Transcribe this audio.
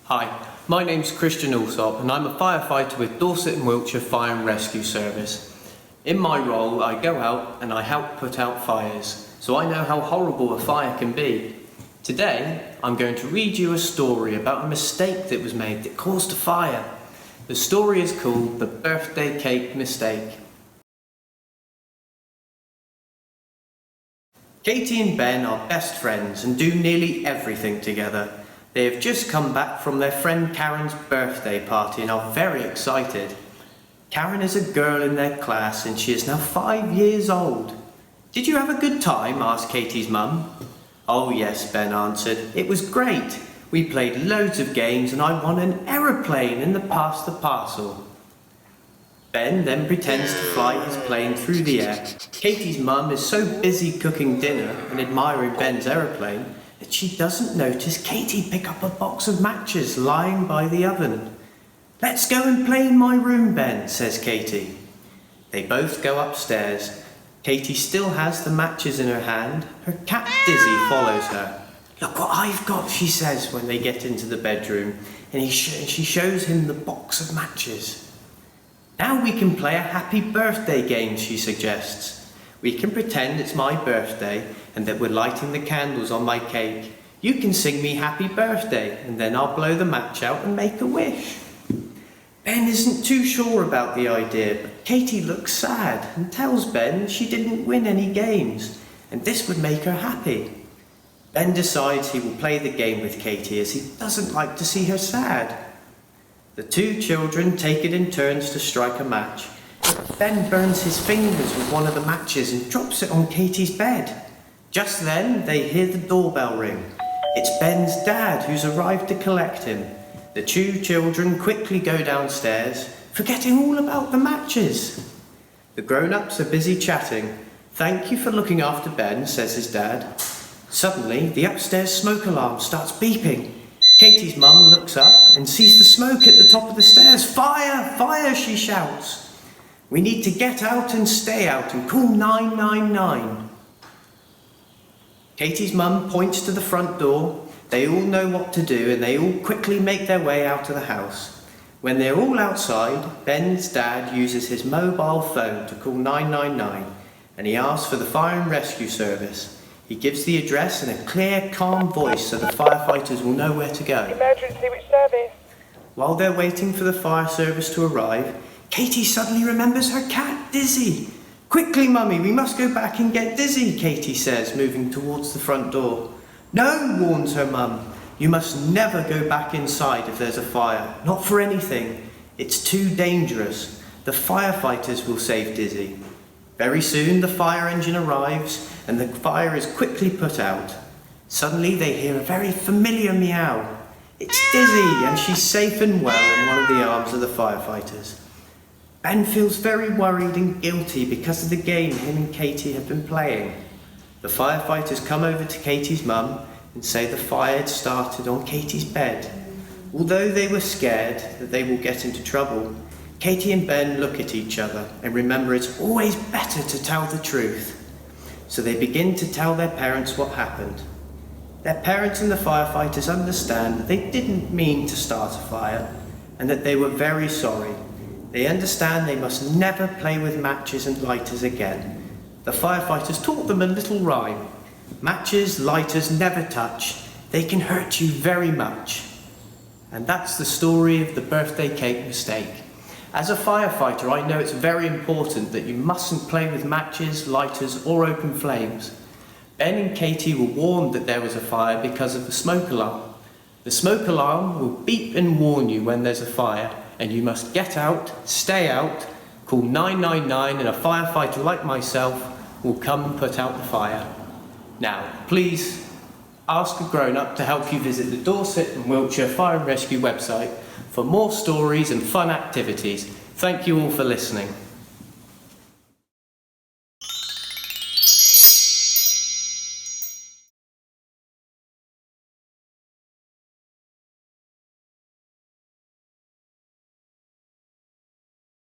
Hi, my name's Christian and I'm a firefighter with Dorset and Wiltshire Fire and Rescue Service. In my role, I go out and I help put out fires, so I know how horrible a fire can be. Today, I'm going to read you a story about a mistake that was made that caused a fire. The story is called The Birthday Cake Mistake. Katie and Ben are best friends and do nearly everything together. They have just come back from their friend Karen's birthday party and are very excited. Karen is a girl in their class and she is now 5 years old. "Did you have a good time?" asked Katie's mum. "Oh yes," Ben answered. "It was great. We played loads of games and I won an aeroplane in the Pass the Parcel." Ben then pretends to fly his plane through the air. Katie's mum is so busy cooking dinner and admiring Ben's aeroplane that she doesn't notice Katie pick up a box of matches lying by the oven. "Let's go and play in my room, Ben," says Katie. They both go upstairs. Katie still has the matches in her hand. Her cat Dizzy follows her. "Look what I've got," she says when they get into the bedroom, and she shows him the box of matches. "Now we can play a happy birthday game," she suggests. "We can pretend it's my birthday and that we're lighting the candles on my cake. You can sing me happy birthday and then I'll blow the match out and make a wish." Ben isn't too sure about the idea, but Katie looks sad and tells Ben she didn't win any games and this would make her happy. Ben decides he will play the game with Katie as he doesn't like to see her sad. The two children take it in turns to strike a match. Ben burns his fingers with one of the matches and drops it on Katie's bed. Just then, they hear the doorbell ring. It's Ben's dad who's arrived to collect him. The two children quickly go downstairs, forgetting all about the matches. The grown-ups are busy chatting. "Thank you for looking after Ben," says his dad. Suddenly, the upstairs smoke alarm starts beeping. Katie's mum looks up and sees the smoke at the top of the stairs. "Fire! Fire!" she shouts. "We need to get out and stay out and call 999. Katie's mum points to the front door. They all know what to do and they all quickly make their way out of the house. When they're all outside, Ben's dad uses his mobile phone to call 999 and he asks for the fire and rescue service. He gives the address in a clear, calm voice so the firefighters will know where to go. "Emergency, which service?" While they're waiting for the fire service to arrive, Katie suddenly remembers her cat, Dizzy. "Quickly, Mummy, we must go back and get Dizzy," Katie says, moving towards the front door. "No," warns her mum. "You must never go back inside if there's a fire. Not for anything. It's too dangerous. The firefighters will save Dizzy." Very soon the fire engine arrives and the fire is quickly put out. Suddenly they hear a very familiar meow. It's Dizzy and she's safe and well in one of the arms of the firefighters. Ben feels very worried and guilty because of the game him and Katie have been playing. The firefighters come over to Katie's mum and say the fire had started on Katie's bed. Although they were scared that they will get into trouble, Katie and Ben look at each other and remember it's always better to tell the truth. So they begin to tell their parents what happened. Their parents and the firefighters understand that they didn't mean to start a fire and that they were very sorry. They understand they must never play with matches and lighters again. The firefighters taught them a little rhyme. "Matches, lighters, never touch. They can hurt you very much." And that's the story of the birthday cake mistake. As a firefighter, I know it's very important that you mustn't play with matches, lighters, or open flames. Ben and Katie were warned that there was a fire because of the smoke alarm. The smoke alarm will beep and warn you when there's a fire, and you must get out, stay out, call 999 and a firefighter like myself will come and put out the fire. Now, please ask a grown-up to help you visit the Dorset and Wiltshire Fire and Rescue website for more stories and fun activities. Thank you all for listening.